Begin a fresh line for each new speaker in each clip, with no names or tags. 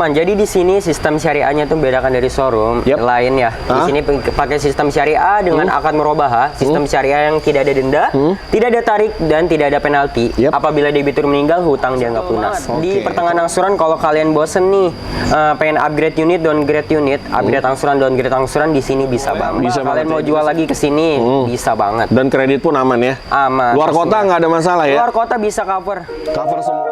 Jadi di sini sistem syariahnya tuh bedakan dari showroom lain ya. Di sini pakai sistem syariah dengan akad murabahah, sistem syariah yang tidak ada denda, tidak ada tarik dan tidak ada penalti. Apabila debitur meninggal, hutang dianggap lunas. Di pertengahan angsuran kalau kalian bosen nih pengen upgrade unit, downgrade unit, upgrade angsuran, downgrade angsuran, di sini bisa banget. Kalian mau jual lagi ke sini bisa banget.
Dan kredit pun aman ya.
Aman.
Luar kota nggak ada masalah ya.
Luar kota bisa cover.
Cover semua.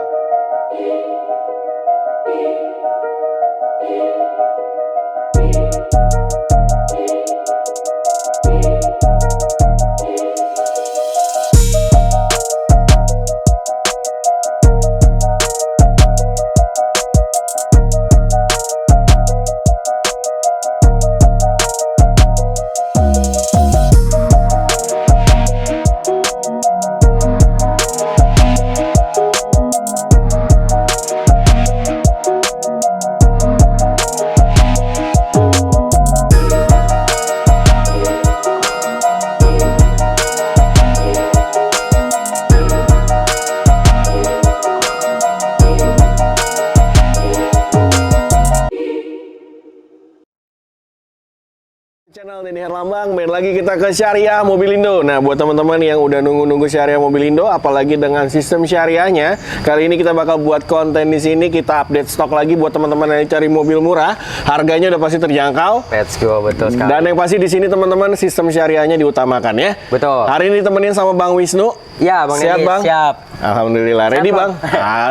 Channel Denny Herlambang, balik lagi kita ke Syariah Mobilindo. Nah, buat teman-teman yang udah nunggu-nunggu Syariah Mobilindo, apalagi dengan sistem syariahnya, kali ini kita bakal buat konten di sini. Kita update stok lagi buat teman-teman yang cari mobil murah, harganya udah pasti terjangkau.
Let's go, betul sekali.
Dan yang pasti di sini teman-teman sistem syariahnya diutamakan ya.
Betul.
Hari ini temenin sama Bang Wisnu.
Ya, Bang
Sehat,
Denny,
Bang?
siap.
Alhamdulillah. Ready, Bang?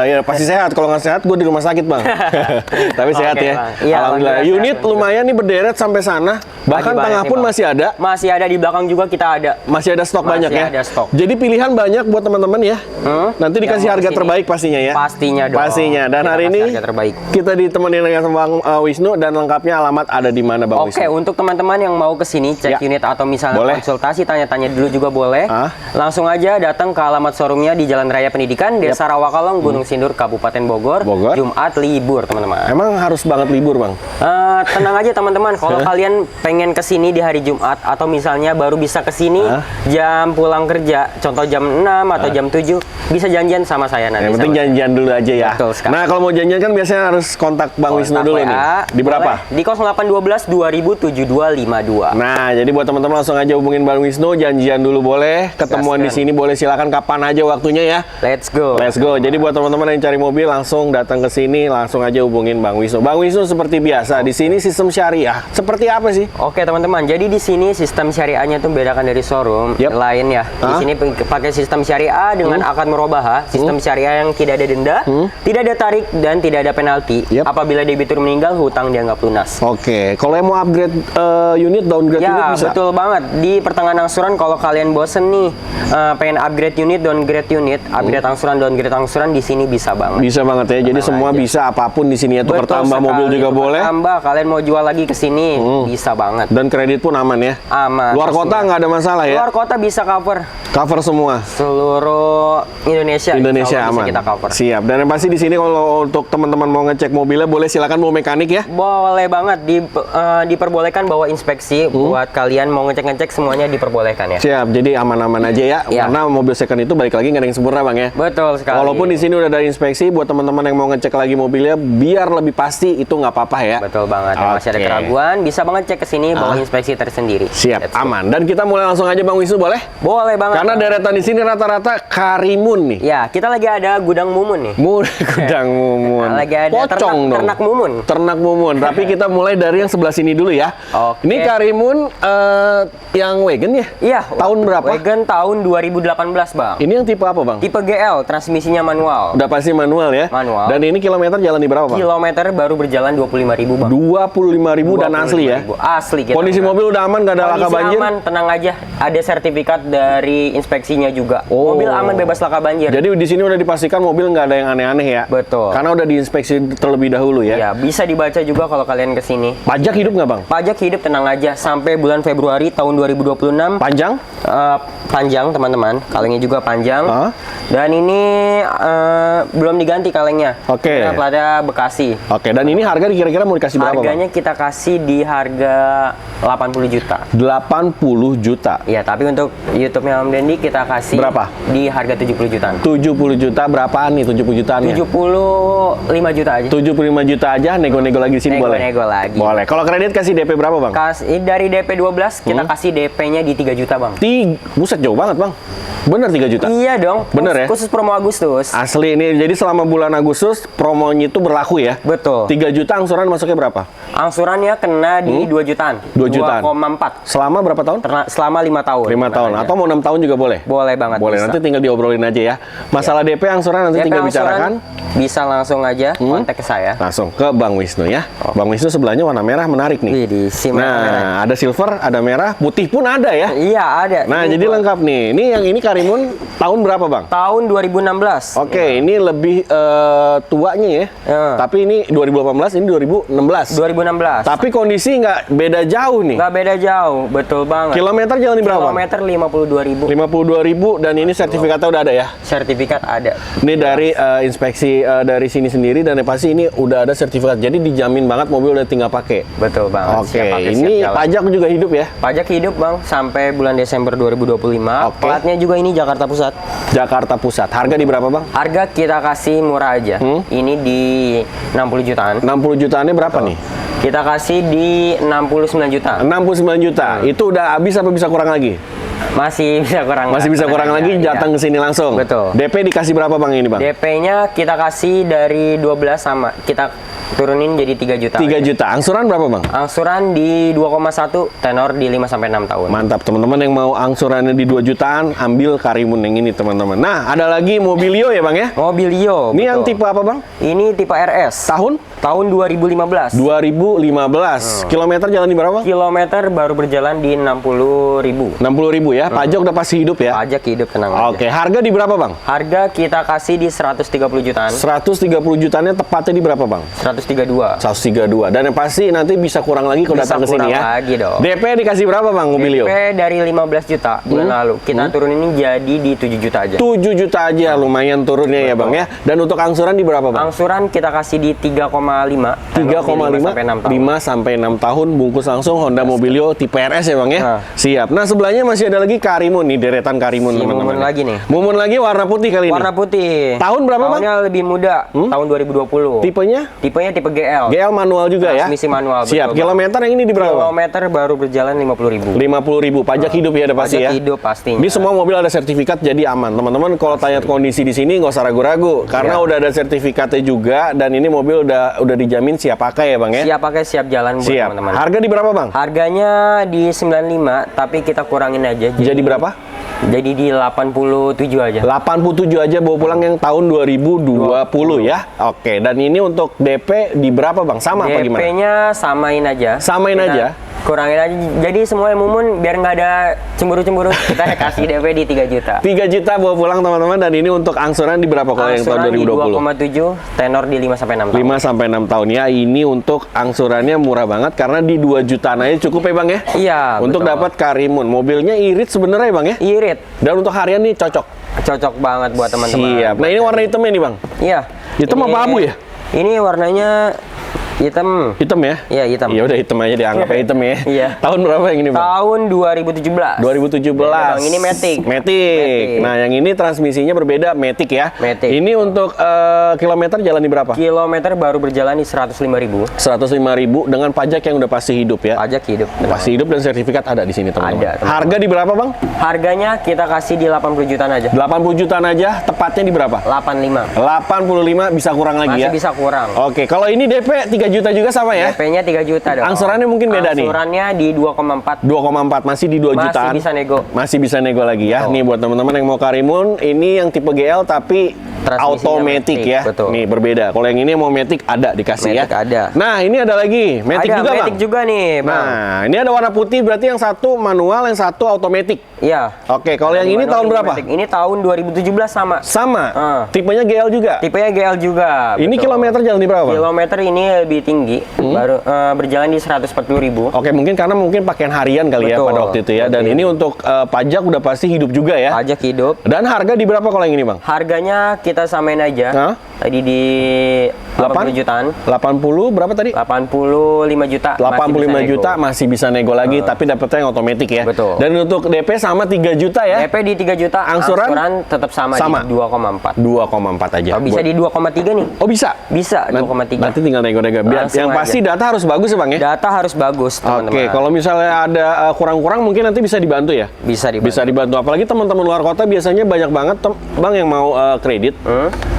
Ya, pasti sehat. Kalau nggak sehat, gue di rumah sakit, Bang. Tapi sehat ya.
Ya,
alhamdulillah. Unit lumayan nih berderet sampai sana. Bahkan tengah pun masih ada.
Masih ada, di belakang juga kita ada.
Masih ada stok banyak ya.
Ada stok.
Jadi pilihan banyak buat teman-teman ya. Nanti dikasih harga terbaik pastinya ya.
Pastinya dong.
Pastinya. Dan hari ini kita ditemenin dengan Bang Wisnu, dan lengkapnya alamat ada di mana, Bang Wisnu?
Oke, untuk teman-teman yang mau kesini cek unit atau misalnya konsultasi, tanya-tanya dulu juga boleh. Langsung aja datang ke alamat showroomnya di Jalan Raya Pendidikan, Desa Rawakalong, Gunung Sindur, Kabupaten Bogor. Jumat libur, teman-teman.
Emang harus banget libur, Bang?
Tenang aja teman-teman, kalau kalian pengen kesini di hari Jumat atau misalnya baru bisa kesini jam pulang kerja, contoh jam 6 atau jam 7, bisa janjian sama saya nanti.
Yang penting janjian dulu aja ya.
Betul sekali.
Nah, kalau mau janjian kan biasanya harus kontak Bang Wisnu dulu nih. Di berapa?
Di 0812 207252.
Nah, jadi buat teman-teman langsung aja hubungin Bang Wisnu, janjian dulu boleh, ketemuan di sini boleh, silakan kapan aja waktunya ya.
Let's go.
Let's go. Jadi buat teman-teman yang cari mobil langsung datang ke sini, langsung aja hubungin Bang Wisnu. Bang Wisnu seperti biasa, di sini sistem syariah. Seperti apa sih?
Oke, teman-teman. Jadi di sini sistem syariahnya tuh bedakan dari showroom lain ya. Di sini pakai sistem syariah dengan akad murabahah, sistem syariah yang tidak ada denda, tidak ada tarik dan tidak ada penalti. Apabila debitur meninggal, hutang dianggap lunas.
Oke. Kalau yang mau upgrade unit, downgrade unit bisa?
Betul banget. Di pertengahan angsuran kalau kalian bosen nih pengen upgrade unit, downgrade unit, upgrade angsuran, downgrade angsuran, di sini bisa banget.
Bisa banget ya. Jadi semua bisa, apapun di sini ya. Tukar tambah mobil juga boleh.
Tambah, kalian mau jual lagi ke sini bisa banget.
Dan kredit pun aman ya.
Aman.
Luar kota nggak ada masalah ya.
Luar kota bisa cover.
Cover semua.
Seluruh Indonesia.
Indonesia aman.
Bisa kita cover.
Siap. Dan yang pasti di sini kalau untuk teman-teman mau ngecek mobilnya, boleh silakan bawa mekanik ya.
Boleh banget. Diperbolehkan bawa inspeksi buat kalian mau ngecek-ngecek, semuanya diperbolehkan ya.
Siap. Jadi aman-aman aja ya. Karena mobil second itu balik lagi nggak ada yang sempurna, Bang ya.
Betul sekali.
Walaupun di sini udah ada inspeksi, buat teman-teman yang mau ngecek lagi mobilnya biar lebih pasti, itu nggak apa-apa ya.
Betul banget. Masih ada keraguan, bisa banget cek ke sini bawa inspeksi tersendiri.
Siap, aman. Dan kita mulai langsung aja Bang Wisnu, boleh?
Boleh banget.
Karena deretan di sini rata-rata Karimun nih.
Ya, kita lagi ada gudang mumun nih.
Gudang mumun.
Lagi ada
Pocong dong.
Ternak mumun.
Ternak mumun. Tapi kita mulai dari yang sebelah sini dulu ya. Ini Karimun yang wagon ya?
Iya.
Tahun berapa?
Wagon tahun 2018, Bang.
Ini yang tipe apa, Bang?
Tipe GL, transmisinya manual.
Udah pasti manual ya?
Manual.
Dan ini kilometer jalan di berapa, Bang?
Kilometer baru berjalan 25.000, Bang.
25.000 dan asli ya?
Asli.
Kondisi mobil udah aman, nggak ada laka banjir?
Aman, tenang aja. Ada sertifikat dari inspeksinya juga. Mobil aman, bebas laka banjir.
Jadi di sini udah dipastikan mobil nggak ada yang aneh-aneh ya?
Betul.
Karena udah diinspeksi terlebih dahulu ya?
Ya, bisa dibaca juga kalau kalian kesini.
Pajak hidup nggak, Bang?
Pajak hidup, tenang aja. Sampai bulan Februari tahun 2026.
Panjang?
Panjang, teman-teman. Kalengnya juga panjang. Dan ini belum diganti kalengnya.
Oke.
Platnya Bekasi.
Oke, dan ini harga kira-kira mau dikasih berapa, Bang?
Harganya kita kasih di harga 80 juta.
80 juta.
Iya, tapi untuk YouTube-nya Om Dandy kita kasih
berapa?
Di harga 70 jutaan.
70 juta berapaan nih 70 jutaan?
75 juta aja.
75 juta aja, nego-nego lagi di sini boleh?
Nego lagi.
Boleh. Kalau kredit kasih DP berapa, Bang?
Dari DP 12 kita kasih DP-nya di 3 juta, Bang.
Buset, jauh banget, Bang. Bener 3 juta?
Iya dong.
Bener ya?
Khusus promo Agustus.
Asli ini, jadi selama bulan Agustus promonya itu berlaku ya?
Betul.
3 juta angsuran masuknya berapa?
Angsurannya kena di 2 jutaan.
2 jutaan.
2,4.
Selama berapa tahun?
Selama 5 tahun.
5 tahun.
Aja.
Atau mau 6 tahun juga boleh?
Boleh banget.
Boleh,
bisa.
nanti tinggal diobrolin aja ya. Masalah DP angsuran nanti
DP
tinggal
angsuran
bicarakan.
Bisa langsung aja kontak ke saya.
Langsung ke Bang Wisnu ya. Bang Wisnu sebelahnya warna merah menarik nih.
Wih, di
Nah, ada silver, ada merah, putih pun ada ya.
Iya, ada.
Nah, jadi lengkap nih. Ini yang ini Karimun tahun berapa, Bang?
Tahun 2016.
Oke, ini lebih tuanya ya. Tapi ini 2018, ini 2016.
2016.
Tapi kondisi nggak beda jauh nih.
Nggak beda jauh, betul banget.
Kilometer jalan di berapa?
Kilometer 52.000.
52.000 dan ini sertifikatnya udah ada ya.
Sertifikat ada.
Ini dari inspeksi dari sini sendiri dan yang pasti ini udah ada sertifikat. Jadi dijamin banget mobil udah tinggal pakai.
Betul banget.
Oke, ini pajak juga hidup ya?
Pajak hidup, Bang, sampai bulan Desember 2025.
Oke.
Platnya juga ini Jakarta Pusat.
Jakarta Pusat. Harga di berapa, Bang?
Harga kita kasih murah aja. Ini di 60 jutaan.
60 jutaannya berapa nih?
Kita kasih di 69 juta.
69 juta. Itu udah habis apa bisa kurang lagi?
Masih bisa kurang.
Masih bisa kurang lagi, datang ke sini langsung.
Betul.
DP dikasih berapa, Bang, ini, Bang?
DP-nya kita kasih dari 12 sama. Kita turunin jadi 3 juta.
3 juta. Angsuran berapa, Bang?
Angsuran di 2,1, tenor di 5 sampai 6 tahun.
Mantap, teman-teman yang mau angsurannya di 2 jutaan, ambil Karimun yang ini, teman-teman. Nah, ada lagi Mobilio ya, Bang ya?
Mobilio.
Ini yang tipe apa, Bang?
Ini tipe RS. Tahun 2015.
2015. Kilometer jalan di berapa?
Kilometer baru berjalan di 60.000.
60.000 ya. Pajak udah pasti hidup ya.
Pajak hidup, tenang
Oke,
aja.
harga di berapa, Bang?
Harga kita kasih di 130 jutaan.
130 jutaannya tepatnya di berapa, Bang?
132.
132. Dan yang pasti nanti bisa kurang lagi kalau
Bisa
datang ke sini ya.
kurang lagi dong.
DP dikasih berapa, Bang, Mobilio?
DP dari 15 juta bulan lalu. Kita turunin jadi di 7 juta aja.
7 juta aja, lumayan turunnya ya, Bang ya. Dan untuk angsuran di berapa, Bang?
Angsuran kita kasih di 3,5.
3,5 5 sampai 6 tahun bungkus langsung Honda Mobilio tipe RS ya, Bang ya. Siap. Nah, sebelahnya masih ada lagi Karimun nih, deretan Karimun, teman-teman.
Mumun lagi nih.
Mumun lagi warna putih kali ini.
Warna putih.
Tahun berapa, Bang?
Tahunnya lebih muda. Tahun 2020.
Tipenya?
Tipenya tipe GL.
GL manual juga ya.
Transmisi manual.
Siap.
Betul,
Kilometer yang ini di berapa, Bang?
Kilometer baru berjalan 50.000.
50.000. Pajak hidup ya, ada pasti ya.
Pajak hidup pastinya.
Ini semua mobil ada sertifikat, jadi aman. Teman-teman kalau tanya kondisi di sini nggak usah ragu-ragu karena udah ada sertifikatnya juga dan ini mobil udah dijamin siap pakai ya, Bang ya.
Siap pakai, siap jalan buat
Siap.
teman-teman.
Harga di berapa, Bang?
Harganya di 95, tapi kita kurangin aja.
Jadi berapa?
Jadi di 87 aja.
87 aja bawa pulang yang tahun 2020 ya. Oke, dan ini untuk DP di berapa, Bang? Sama apa gimana?
DP-nya samain aja.
Samain
Kita
aja.
Kurangin aja. Jadi semua yang Mumun biar nggak ada cemburu-cemburu, kita kasih DP di 3 juta.
3 juta bawa pulang, teman-teman, dan ini untuk angsuran di berapa kalau yang tahun
Angsuran di
2020?
2,7, tenor di 5 sampai 6 tahun.
5 sampai 6 tahun ya. Ini untuk angsurannya murah banget karena di 2 jutaan aja cukup ya, Bang ya.
Iya.
Untuk
betul.
dapat Karimun. Mobilnya irit sebenarnya, Bang ya.
Irit.
Dan untuk harian nih cocok.
Cocok banget buat teman-teman.
Siap. Nah, ini warna hitamnya nih, Bang.
Iya.
Hitam apa abu ya?
Ini warnanya hitam.
Hitam ya?
Iya, hitam.
Ya udah hitam aja, dianggap hitam ya.
Iya.
Tahun berapa yang ini, Bang?
Tahun 2017.
2017.
Bang, ini Matic.
Matic. Nah, yang ini transmisinya berbeda, Matic ya.
Matic.
Ini untuk kilometer jalan di berapa?
Kilometer baru berjalan di 105.000.
105.000 dengan pajak yang udah pasti hidup ya.
Pajak hidup.
Pasti hidup dan sertifikat ada di sini, teman-teman.
Ada, teman-teman.
Harga di berapa, Bang?
Harganya kita kasih di 80 jutaan aja.
80 jutaan aja, tepatnya di berapa?
85.
85 bisa kurang lagi
Masih
ya.
bisa kurang.
Oke, kalau ini DP 3 juta juga sama ya?
DP-nya 3 juta dong.
Angsurannya mungkin beda nih.
Angsurannya di 2,4.
2,4 masih di 2
Masih
jutaan.
bisa nego.
Masih bisa nego lagi ya. Nih buat teman-teman yang mau Karimun, ini yang tipe GL tapi
Transmisinya
automatic
Matic,
ya.
betul.
Nih berbeda. Kalau yang ini mau Matic ada dikasih
Matic
ya.
ada.
Nah, ini ada lagi. Matic
Ada
juga,
Matic
Bang.
juga nih, Bang.
Nah, ini ada warna putih berarti yang satu manual, yang satu automatic.
Iya.
Oke, kalau yang ini
Manual
tahun berapa?
automatic. Ini tahun 2017 sama.
Sama.
Ah.
Tipenya GL juga.
Tipenya GL juga.
Ini
betul.
kilometer jalan di berapa, Bang?
Kilometer ini lebih tinggi, baru berjalan di 140.000.
Oke, mungkin karena mungkin pakaian harian kali ya
Betul.
pada waktu itu ya. Dan
Betul.
ini untuk pajak udah pasti hidup juga ya.
Pajak hidup.
Dan harga di berapa kalau yang ini, Bang?
Harganya kita samain aja.
Hah?
Tadi di 80 jutaan.
80 berapa tadi?
85 juta.
85 juta masih bisa nego lagi, tapi dapetnya yang otomatis ya.
Betul.
Dan untuk DP sama 3 juta ya?
DP di 3 juta, angsuran tetap sama. Di 2,4.
2,4 aja.
Oh, bisa di 2,3 nih.
Oh bisa?
Bisa, 2,3.
Nanti tinggal nego-nego. Yang pasti data harus bagus ya Bang ya?
Data harus bagus, teman-teman.
Oke, kalau misalnya ada kurang-kurang mungkin nanti bisa dibantu ya?
Bisa dibantu.
Bisa dibantu. Apalagi teman-teman luar kota biasanya banyak banget Bang yang mau kredit.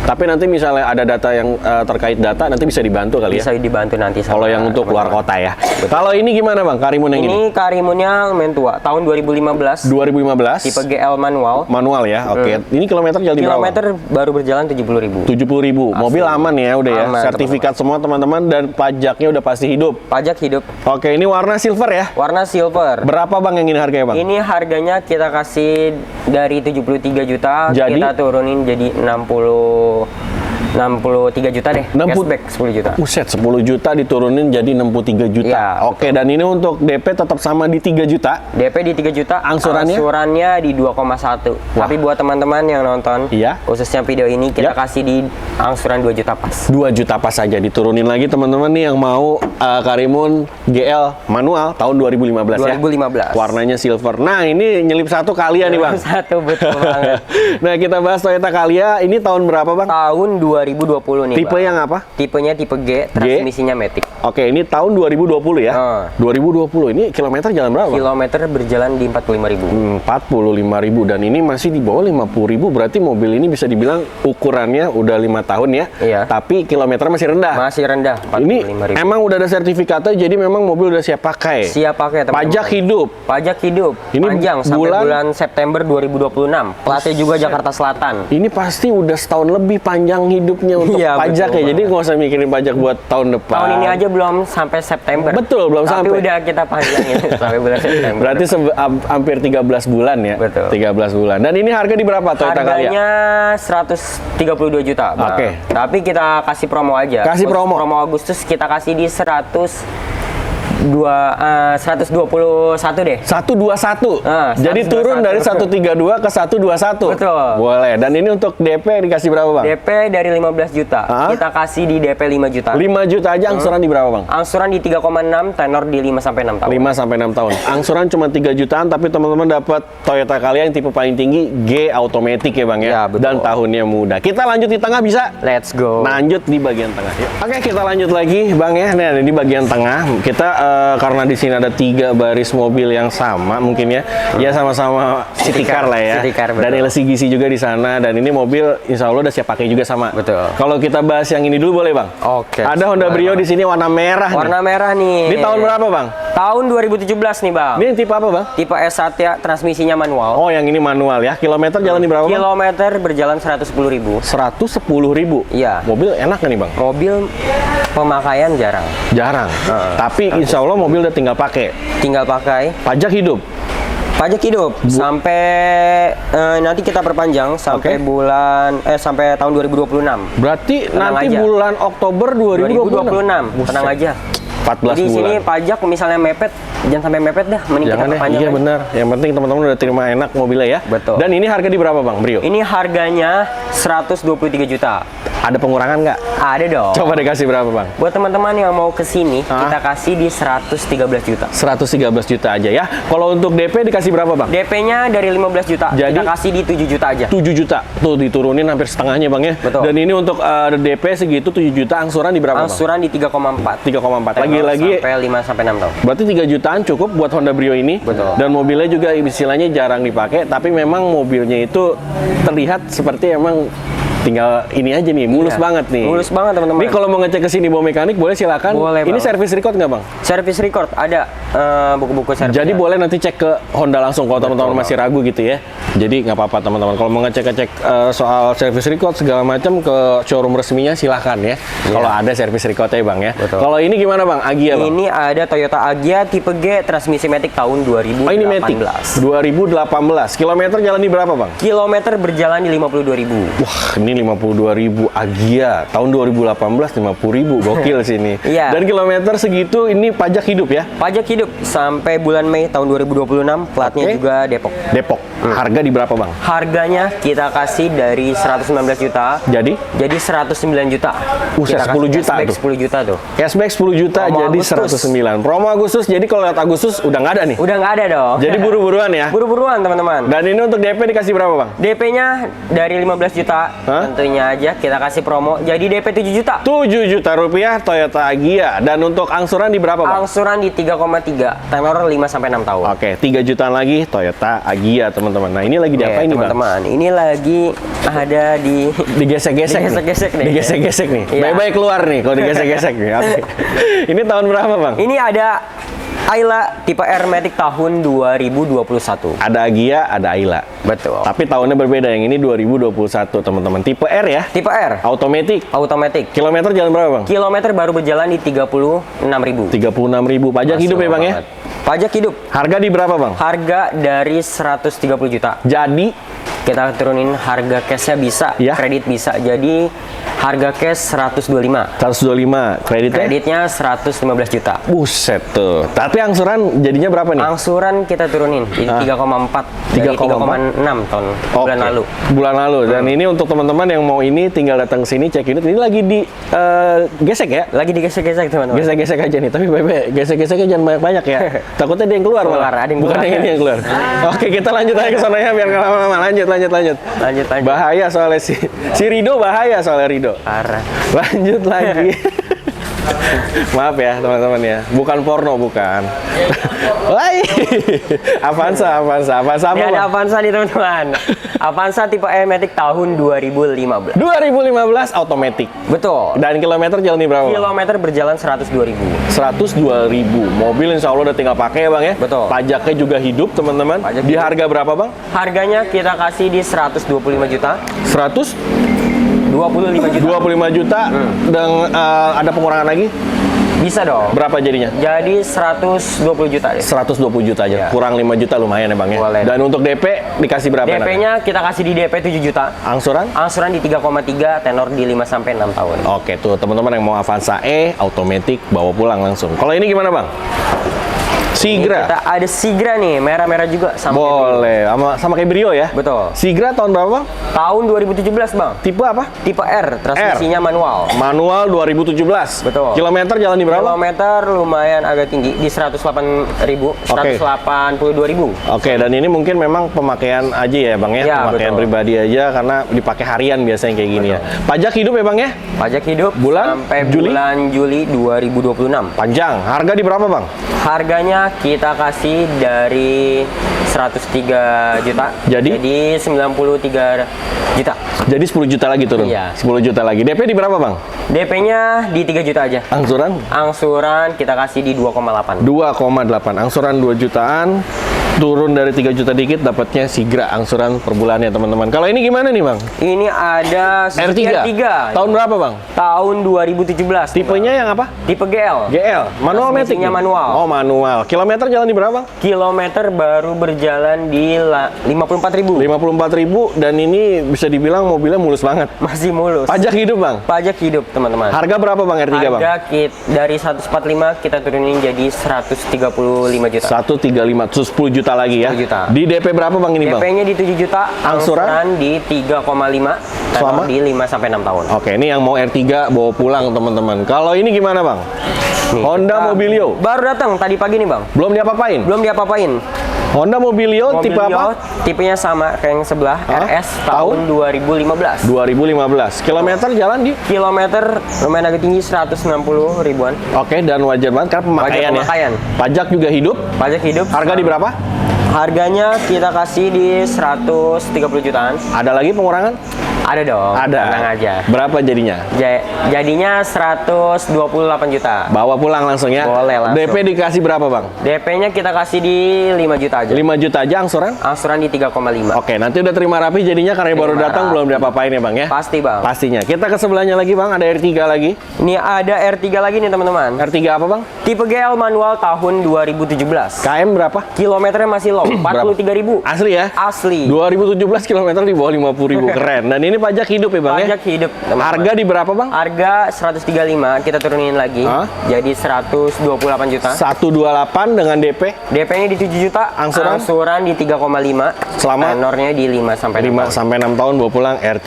Tapi nanti misalnya ada data yang terkait data nanti bisa dibantu kali
ya? Bisa dibantu nanti.
Kalau yang untuk luar kota ya. Kalau ini gimana Bang, Karimun yang ini?
Ini Karimunnya lumayan tua, tahun 2015.
2015.
Tipe GL manual.
Manual ya, oke. Ini kilometer jalan di berapa?
Kilometer baru berjalan 70.000.
70.000. Mobil aman ya udah ya.
Aman,
sertifikat semua teman-teman dan pajaknya udah pasti hidup.
Pajak hidup.
Oke, ini warna silver ya?
Warna silver.
Berapa Bang yang ini harganya Bang?
Ini harganya kita kasih dari 73 juta,
jadi?
Kita turunin jadi 63 juta deh, cashback 10 juta.
Buset, 10 juta diturunin jadi 63 juta.
Ya,
oke, dan ini untuk DP tetap sama di 3 juta.
DP di 3 juta, angsurannya di 2,1. Tapi buat teman-teman yang nonton, khususnya video ini kita kasih di angsuran 2 juta pas.
2 juta pas saja diturunin lagi teman-teman nih yang mau Karimun GL manual tahun 2015 ya.
2015.
Warnanya silver. Nah, ini nyelip satu Calya nih Bang.
Satu betul banget.
Nah, kita bahas Toyota Calya. Ini tahun berapa Bang?
Tahun 2020 nih.
Tipe
Bang.
yang apa?
Tipenya tipe G, transmisinya Matic.
Oke, ini tahun 2020 ya. 2020. Ini kilometer jalan berapa?
Kilometer berjalan di 45.000.
45.000 dan ini masih di bawah 50.000. Berarti mobil ini bisa dibilang ukurannya udah 5 tahun ya.
Iya.
Tapi kilometer masih rendah.
Masih rendah.
Ini emang udah ada sertifikatnya, jadi memang mobil udah siap pakai.
Siap pakai, teman-teman.
Pajak hidup.
Pajak hidup. Ini panjang sampai bulan September 2026. Platnya juga Jakarta Selatan.
Ini pasti udah setahun lebih panjang hidupnya untuk pajak ya. Jadi nggak usah mikirin pajak buat tahun depan.
Tahun ini aja belum sampai September.
Betul, belum sampai.
Tapi udah kita panjangin sampai bulan September.
Berarti hampir 13 bulan ya.
Betul.
13 bulan. Dan ini harga di berapa Toyota Calya?
Harganya 132 juta.
Oke.
Tapi kita kasih promo aja.
Kasih promo.
Promo Agustus kita kasih di 121 deh.
121. Jadi
121.
turun dari 132 ke 121.
Betul.
Boleh. Dan ini untuk DP dikasih berapa Bang?
DP dari 15 juta. Kita kasih di DP 5 juta.
5 juta aja angsuran di berapa Bang?
Angsuran di 3,6, tenor di 5 sampai 6 tahun.
5 sampai 6 tahun. Angsuran cuma 3 jutaan tapi teman-teman dapat Toyota Calya yang tipe paling tinggi G automatic ya Bang ya.
Ya, betul.
Dan tahunnya muda. Kita lanjut di tengah bisa?
Let's go.
Lanjut di bagian tengah. Yuk. Oke, kita lanjut lagi Bang ya. Nah, di bagian tengah kita karena di sini ada 3 baris mobil yang sama mungkin ya. Ya sama-sama city car lah ya.
City car,
dan LCGC juga di sana dan ini mobil insya Allah udah siap pakai juga sama.
Betul.
Kalau kita bahas yang ini dulu boleh Bang?
Oke.
Ada Honda Brio di sini warna merah.
Warna merah nih.
Ini tahun berapa Bang?
Tahun 2017 nih Bang.
Ini tipe apa Bang?
Tipe S1 ya, transmisinya manual.
Oh, yang ini manual ya. Kilometer jalan di berapa Bang?
Kilometer berjalan 110.000.
110.000.
Iya.
Mobil enak nggak nih Bang?
Mobil pemakaian jarang.
Jarang. Tapi insya Allah mobil udah tinggal pakai.
Tinggal pakai.
Pajak hidup.
Pajak hidup sampai nanti kita perpanjang sampai sampai tahun 2026.
Berarti
Tenang
nanti
aja.
bulan Oktober 2026.
Tenang aja.
14
di
bulan.
sini pajak misalnya mepet, jangan sampai mepet dah, mending
Jangan
kita
deh,
perpanjang.
iya benar. Yang penting teman-teman udah terima enak mobilnya ya.
Betul.
Dan ini harga di berapa Bang, Brio?
Ini harganya 123 juta.
Ada pengurangan nggak?
Ada dong.
Coba dikasih berapa Bang?
Buat teman-teman yang mau ke sini, kita kasih di 113 juta.
113 juta aja ya. Kalau untuk DP dikasih berapa Bang?
DP-nya dari 15 juta,
Jadi,
kita kasih di 7 juta aja.
7 juta. Tuh diturunin hampir setengahnya Bang ya.
Betul.
Dan ini untuk DP segitu 7 juta, angsuran di berapa Bang?
Angsuran di 3,4.
3,4. Lagi-lagi
sampai 5 sampai 6 tahun.
berarti 3 jutaan cukup buat Honda Brio ini.
Betul.
Dan mobilnya juga istilahnya jarang dipakai, tapi memang mobilnya itu terlihat seperti emang tinggal ini aja nih, mulus banget nih.
Mulus banget teman-teman.
Ini kalau mau ngecek ke sini bawa mekanik boleh silakan.
Boleh,
ini
Bang.
servis record nggak Bang?
Service record ada buku-buku servis.
Jadi boleh nanti cek ke Honda langsung kalau teman-teman masih ragu gitu ya. Jadi nggak apa-apa teman-teman. Kalau mau ngecek-ngecek soal servis record segala macam ke showroom resminya silahkan ya. Kalau ada servis recordnya Bang ya.
Betul.
Kalau ini gimana Bang? Agya Bang?
Ini ada Toyota Agya tipe G transmisi Matic tahun 2018.
Oh ini Matic 2018. Kilometer jalan di berapa Bang?
Kilometer berjalan di 52.000.
Wah, ini 52.000 Agya tahun 2018 50.000 gokil sini.
Iya.
Dan kilometer segitu ini pajak hidup ya?
Pajak hidup hidup sampai bulan Mei tahun 2026, platnya juga Depok.
Depok. Harga di berapa, Bang?
Harganya kita kasih dari 119 juta.
Jadi
109 juta.
Buset, 10 juta
cashback
tuh.
10 juta tuh.
Cashback 10 juta
Promo
jadi
Agustus.
109. Promo Agustus. Jadi kalau lihat Agustus udah nggak ada nih.
Udah nggak ada dong.
Jadi buru-buruan ya.
Buru-buruan teman-teman.
Dan ini untuk DP dikasih berapa, Bang?
DP-nya dari 15 juta.
Hah?
Tentunya aja kita kasih promo. Jadi DP 7 juta.
7 juta rupiah Toyota Agya. Dan untuk angsuran di berapa, Bang?
Angsuran di 3,3. Tenor 5 sampai 6 tahun.
Oke, 3 jutaan lagi Toyota Agya, teman-teman. Nah, ini lagi di apa ini, Bang?
teman-teman. Ini lagi ada di
Digesek-gesek nih.
Digesek-gesek nih.
Digesek-gesek nih.
Iya.
Baik-baik keluar nih kalau digesek-gesek nih. Oke. Ini tahun berapa, Bang?
Ini ada Ayla tipe R Matic tahun 2021.
Ada Agya, ada Ayla.
Betul.
Tapi tahunnya berbeda. Yang ini 2021, teman-teman. Tipe R ya?
Tipe R
Automatic.
automatic.
Kilometer jalan berapa, Bang?
Kilometer baru berjalan di 36.000.
36.000. Pajak hidup ya, Bang ya?
Pajak hidup.
Harga di berapa, Bang?
Harga dari 130 juta.
Jadi
Kita turunin harga cashnya bisa,
Ya.
kredit bisa. Jadi harga cash 125.
125. Kreditnya?
Kreditnya 115 juta.
Buset tuh. Tapi angsuran jadinya berapa nih?
Angsuran kita turunin jadi 3,4 dari 3,6 tahun bulan
Oke.
lalu.
Bulan lalu. Dan ini untuk teman-teman yang mau ini tinggal datang sini cek unit. Ini lagi di gesek ya?
Lagi digesek-gesek teman-teman.
Gesek-gesek aja nih. Tapi Bebe, gesek-geseknya jangan banyak-banyak ya. Takutnya dia yang keluar malah.
Ada yang
Bukan
keluar.
yang ini yang keluar. Oke, kita lanjut aja ke sana ya biar nggak lama-lama. Lanjut.
Lanjut.
Bahaya soalnya si Rido bahaya soalnya Rido.
Parah.
Lanjut lagi. Maaf ya teman-teman ya, bukan porno bukan. Wah, Avanza apa,
Ini ada
Bang?
Avanza nih teman-teman. Avanza tipe E Matic tahun 2015.
2015 automatic.
Betul.
Dan kilometer jalan di berapa, Bang?
Kilometer berjalan 102.000.
102.000. Mobil insya Allah udah tinggal pakai ya, Bang ya.
Betul.
Pajaknya juga hidup teman-teman.
Pajak
Di
hidup.
harga berapa, Bang?
Harganya kita kasih di 125 juta.
125
25 juta.
dan ada pengurangan lagi?
Bisa dong.
Berapa jadinya?
Jadi 120 juta deh.
120 juta aja.
Iya.
Kurang 5 juta lumayan ya, Bang ya.
Boleh.
Dan untuk DP dikasih berapa? nanti?
DP-nya kita kasih di DP 7 juta.
Angsuran?
Angsuran di 3,3, tenor di 5 sampai 6 tahun.
Oke, tuh teman-teman yang mau Avanza E automatic bawa pulang langsung. Kalau ini gimana, Bang? Sigra.
Kita ada Sigra nih, merah-merah juga sama
Boleh, sama kayak Brio ya?
Betul.
Sigra tahun berapa, Bang?
Tahun 2017, Bang.
Tipe apa?
Tipe R, transmisinya manual.
Manual 2017.
Betul.
Kilometer jalan di berapa?
Kilometer lumayan agak tinggi di 108.000, 182.000.
Oke, dan ini mungkin memang pemakaian aja ya, Bang ya?
Ya,
Pemakaian
betul.
pribadi aja karena dipakai harian biasanya kayak gini ya. Pajak hidup ya, Bang ya?
Pajak hidup
Bulan?
sampai
Juli?
bulan Juli 2026.
Panjang. Harga di berapa, Bang?
Harganya kita kasih dari 103 juta.
Jadi?
93 juta.
Jadi 10 juta lagi turun?
Iya.
10 juta lagi. DP di berapa, Bang?
DP-nya di 3 juta aja.
Angsuran?
Angsuran kita kasih di 2,8.
2,8. Angsuran 2 jutaan. Turun dari 3 juta dikit dapatnya Sigra angsuran per bulannya, teman-teman. Kalau ini gimana nih, Bang?
Ini ada Suzuki
R3. Tahun berapa, Bang?
Tahun 2017.
Tipenya yang apa?
Tipe GL.
GL. Manual matic.
Transmisinya manual.
Oh, manual. Kilometer jalan di berapa, Bang?
Kilometer baru berjalan di 54.000.
54.000 dan ini bisa dibilang mobilnya mulus banget.
Masih mulus.
Pajak hidup, Bang.
Pajak hidup, teman-teman.
Harga berapa, Bang, R3, Bang?
Harga dari 145 kita turunin jadi 135 juta.
135, 10 juta lagi ya.
10 juta.
Di DP berapa, Bang, ini, Bang?
DP-nya di 7 juta,
Angsuran?
di 3,5,
Selama?
tenor di 5 sampai 6 tahun.
Oke, ini yang mau R3 bawa pulang, teman-teman. Kalau ini gimana, Bang?
Nih,
Honda
kita
Mobilio.
baru datang tadi pagi nih, Bang.
Belum diapa-apain?
Belum diapa-apain.
Honda Mobilio, tipe apa?
Tipenya sama kayak yang sebelah,
Hah?
RS tahun 2015.
2015. Kilometer jalan di?
Kilometer lumayan agak tinggi, 160 ribuan.
Oke, dan wajar banget karena pemakaian,
pemakaian.
ya. Pajak juga hidup.
Pajak hidup.
Harga di berapa?
Harganya kita kasih di 130 jutaan.
Ada lagi pengurangan?
Ada dong.
Ada.
Tenang aja.
Berapa jadinya?
Jadinya 128 juta.
Bawa pulang langsung ya?
Boleh langsung.
DP dikasih berapa, Bang?
DP-nya kita kasih di 5 juta aja.
5 juta aja angsuran?
Angsuran di 3,5.
Oke, nanti udah terima rapi jadinya karena baru
Terima
datang
rapi.
belum diapa-apain ya, Bang ya?
Pasti, Bang.
Pastinya. Kita ke sebelahnya lagi, Bang. Ada R3 lagi.
Ini ada R3 lagi nih, teman-teman.
R3 apa, Bang?
Tipe GL manual tahun 2017.
KM berapa?
Kilometernya masih low, 43.000.
Asli ya?
Asli.
2017 kilometer di bawah 50.000. Keren. Dan ini ini pajak hidup ya Bang ya?
Pajak hidup.
Harga di berapa Bang?
Harga 135, kita turunin lagi. Jadi 128 juta.
128 dengan DP?
DP-nya di 7 juta. Angsuran di 3,5.
Selama?
Tenornya di 5 sampai
5 sampai 6 tahun bawa pulang R3,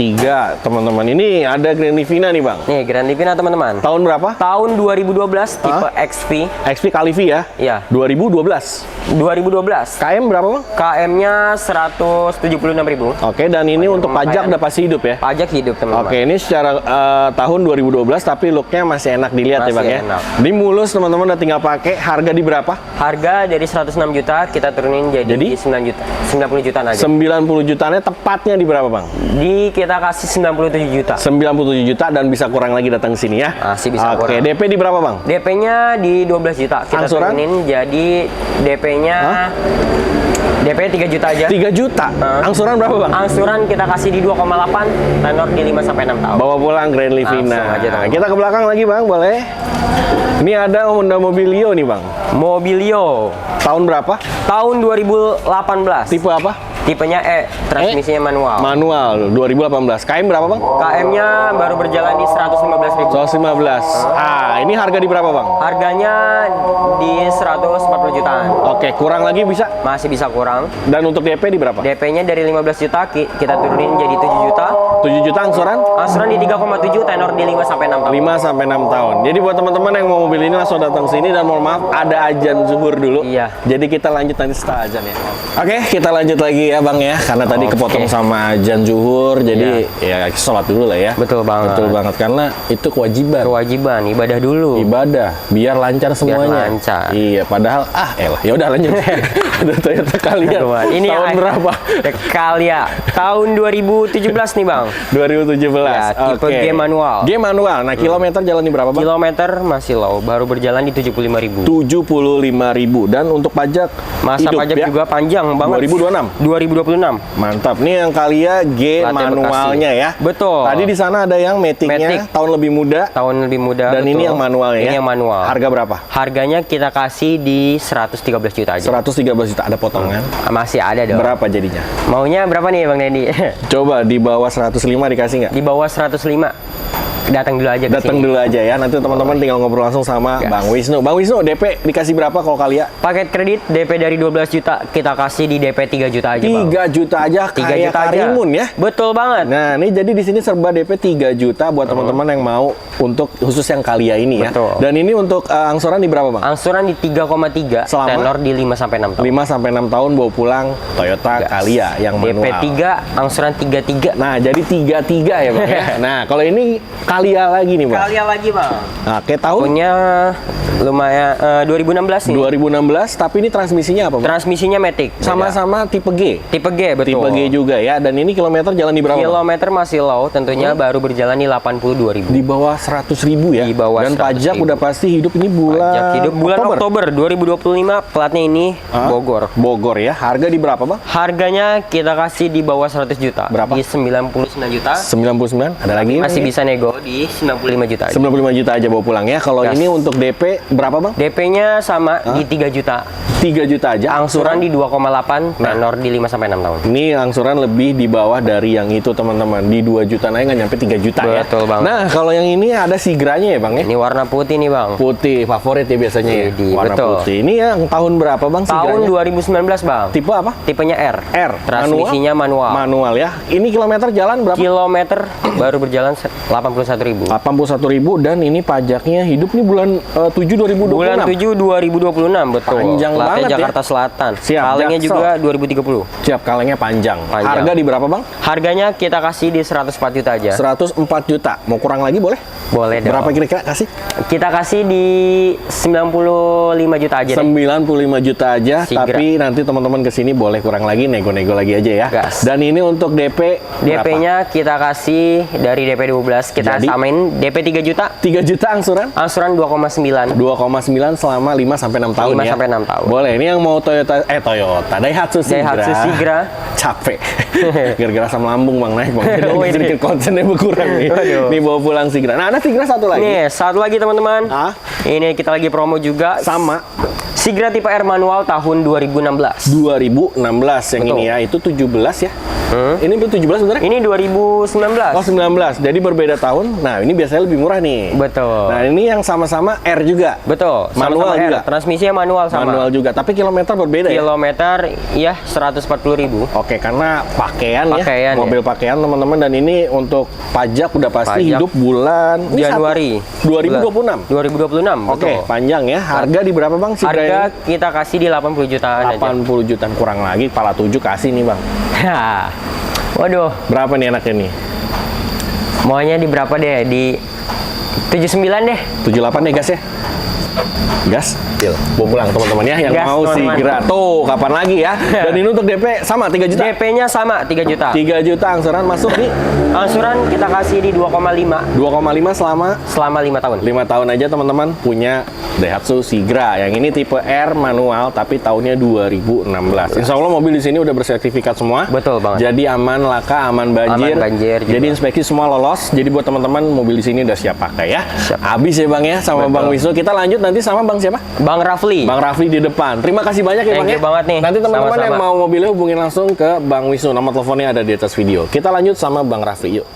teman-teman. Ini ada Grand Livina nih Bang.
Nih, Grand Livina teman-teman.
Tahun berapa?
Tahun 2012, tipe XV.
XV kali V ya?
Iya.
2012.
2012.
KM berapa Bang?
KM-nya 176.000.
Oke, dan ini untuk pajak udah pasti hidup ya?
Pajak hidup teman-teman.
Oke, ini secara tahun 2012 tapi looknya masih enak dilihat ya Bang ya?
enak.
Ini mulus teman-teman, udah tinggal pakai. Harga di berapa?
Harga dari 106 juta kita turunin jadi 9 juta. 90 jutaan aja.
90 jutanya tepatnya di berapa Bang?
Kita kasih 97 juta.
97 juta dan bisa kurang lagi datang ke sini ya?
Masih bisa
Oke,
kurang.
DP di berapa Bang?
DP-nya di 12 juta. Kita
Angsuran?
turunin jadi DP-nya 3 juta aja.
3 juta? Angsuran berapa Bang?
Angsuran kita kasih di 2,8, tenor di 5 sampai 6 tahun.
Bawa pulang Grand Livina.
Langsung aja, teman-teman.
Kita ke belakang lagi Bang, boleh? Ini ada Honda Mobilio nih Bang.
Mobilio.
Tahun berapa?
Tahun 2018.
Tipe apa?
Tipenya E, transmisinya manual.
Manual, 2018. KM berapa Bang?
KM-nya baru berjalan di 115.000.
115. Ini harga di berapa Bang?
Harganya di 140 jutaan.
Oke, kurang lagi bisa?
Masih bisa kurang.
Dan untuk DP di berapa?
DP-nya dari 15 juta kita turunin jadi 7 juta.
7 juta angsuran?
Angsuran di 3,7, tenor di 5 sampai 6 tahun.
5 sampai 6 tahun. Jadi buat teman-teman yang mau mobil ini langsung datang sini, dan mohon maaf ada azan zuhur dulu.
Iya.
Jadi kita lanjut nanti setelah azan ya. Oke, kita lanjut lagi ya Bang ya, karena tadi kepotong sama azan zuhur, jadi ya sholat dulu lah ya.
Betul banget.
Betul banget, karena itu kewajiban.
Kewajiban, ibadah dulu.
Ibadah, biar lancar semuanya.
lancar.
Iya, padahal ya udah lanjut. Ada Toyota Calya.
Ini
tahun berapa?
Calya. Tahun 2017 nih Bang.
2017.
Ya, tipe G manual.
G manual. Nah, kilometer jalan di berapa Bang?
Kilometer masih low, baru berjalan di 75.000.
75.000. Dan untuk pajak
masa
hidup,
pajak
ya?
juga panjang banget.
2026. Mantap. Nih yang Calya G
Plat
manualnya ya.
Betul.
Tadi di sana ada yang Matic-nya tahun lebih muda.
Tahun lebih muda.
Dan
betul.
ini yang manual ya.
Ini yang manual.
Harga berapa?
Harganya kita kasih di 113 juta aja.
113 juta, ada potongan.
Masih ada dong.
Berapa jadinya?
Maunya berapa nih Bang Dendi?
Coba di bawah 105 dikasih nggak?
Di bawah 105. Datang dulu aja ke
Datang
sini.
dulu aja ya. Nanti teman-teman tinggal ngobrol langsung sama Bang Wisnu. Bang Wisnu, DP dikasih berapa kalau Calya?
Paket kredit DP dari 12 juta, kita kasih di DP 3 juta aja,
3
Bang.
juta aja,
3
kayak
juta aja.
Karimun ya.
Betul banget.
Nah, ini jadi di sini serba DP 3 juta buat teman-teman yang mau untuk khusus yang Calya ini ya.
Betul.
Dan ini untuk angsuran di berapa, Bang?
Angsuran di 3,3,
Selama?
tenor di 5 sampai 6 tahun.
5 sampai 6 tahun bawa pulang Toyota Calya yang manual.
DP 3, angsuran 33.
Nah, jadi 33 ya, Bang ya. Nah, kalau ini Calya lagi nih, Bang.
Calya lagi, Bang.
Nah, kayak tahun
Punya lumayan 2016 nih.
2016, tapi ini transmisinya apa, Bang?
Transmisinya Matic. Beda.
Sama-sama tipe G.
Tipe G, betul.
Tipe G juga ya. Dan ini kilometer jalan di berapa, Bang?
Kilometer masih low, tentunya baru berjalan di 82.000.
Di bawah 100.000 ya.
Di bawah
Dan
100.000.
pajak udah pasti hidup ini
Pajak hidup bulan
Oktober.
Oktober 2025, platnya ini Bogor.
Bogor ya. Harga di berapa, Bang?
Harganya kita kasih di bawah 100 juta.
Berapa?
Di 99 juta.
99. Ada lagi?
Masih bisa nego di 95 juta aja.
95 juta aja bawa pulang ya. Kalau
Gas.
ini untuk DP berapa, Bang?
DP-nya sama di 3 juta.
3 juta aja.
Angsuran di 2,8, tenor di 5 sampai 6 tahun.
Ini angsuran lebih di bawah dari yang itu, teman-teman. Di 2 juta naik nggak nyampe 3 juta ya.
Betul, Bang.
Nah, kalau yang ini ada Sigranya ya, Bang ya?
Ini warna putih nih, Bang.
Putih, favorit ya biasanya ya.
Widih,
Warna
betul.
putih. Ini yang tahun berapa, Bang,
Tahun
Sigranya?
2019, Bang.
Tipe apa?
Tipenya R.
R.
Transmisinya manual.
Manual ya. Ini kilometer jalan berapa?
Kilometer baru berjalan 81.000.
81.000 dan ini pajaknya hidup nih bulan 7 2026.
Bulan 7 2026, betul.
Panjang
Platnya
banget ya.
Jakarta Selatan.
Siap,
Kalengnya
Jaksel.
juga 2030.
Siap, kalengnya panjang.
Panjang.
Harga di berapa, Bang?
Harganya kita kasih di 104 juta aja.
104 juta. Mau kurang lagi boleh?
Boleh dong.
Berapa kira-kira kasih?
Kita kasih di 95 juta aja deh.
95 juta aja,
Sigra.
tapi nanti teman-teman kesini boleh kurang lagi, nego-nego lagi aja ya.
Gas.
Dan ini untuk DP berapa?
DP-nya kita kasih dari DP 12, kita
Jadi?
samain DP 3 juta.
3 juta angsuran?
Angsuran 2,9.
2,9 selama 5 sampai 6 tahun
5
ya.
sampai 6 tahun.
Boleh. Ini yang mau Toyota Daihatsu Sigra.
Daihatsu Sigra.
Capek. Gara-gara asam lambung, Bang, naik, Bang. Jadi
Oh, ini.
sedikit konsennya berkurang nih.
Aduh.
Nih bawa pulang Sigra. Nah, ada Sigra satu lagi.
Nih, satu lagi teman-teman.
Ah?
Ini kita lagi promo juga.
Sama.
Sigra tipe R manual tahun 2016.
2016 yang
Betul.
ini ya, itu 17 ya. Ini 17 bener?
Ini 2019.
Oh 19, jadi berbeda tahun. Nah ini biasanya lebih murah nih.
Betul.
Nah ini yang sama-sama R juga.
Betul.
Manual
sama-sama
juga.
R. Transmisinya manual sama.
Manual juga, tapi kilometer berbeda ya.
Kilometer ya 140.000.
Oke, karena pakaian
Pakaian,
ya, mobil pakaian teman-teman, dan ini untuk pajak udah pasti
Pajak.
hidup bulan ini
Januari
2026.
2026.
Oke,
Betul.
panjang ya. Harga di berapa Bang sih
Harga kita kasih di 80 jutaan
80 jutaan kurang lagi, kepala 7 kasih nih Bang.
aja. Waduh,
Berapa nih enaknya nih?
maunya di berapa deh? Di 79 deh.
78 deh gas ya. Gas, deal. Bawa pulang teman-teman ya yang
Gas,
mau
teman-teman.
Sigra. Tuh, kapan lagi ya? Dan ini untuk DP sama 3 juta.
DP-nya sama 3 juta.
3 juta angsuran masuk nih.
Angsuran kita kasih di 2,5
2,5 selama
5 tahun.
5 tahun aja teman-teman punya Daihatsu Sigra. Yang ini tipe R manual tapi tahunnya 2016. Insya Allah mobil di sini udah bersertifikat semua.
Betul banget.
Jadi aman laka, aman banjir.
Aman banjir juga.
Jadi inspeksi semua lolos. Jadi buat teman-teman mobil di sini udah siap pakai ya.
Siap.
Habis ya Bang ya sama
Betul.
Bang Wisnu. Kita lanjut nanti sama Bang siapa?
Bang Rafli.
Bang Rafli di depan. Terima kasih banyak ya
Thank
Bang
you
ya.
banget nih.
Nanti teman-teman
Sama-sama.
yang mau mobilnya hubungin langsung ke Bang Wisnu. Nomor teleponnya ada di atas video. Kita lanjut sama Bang Rafli yuk.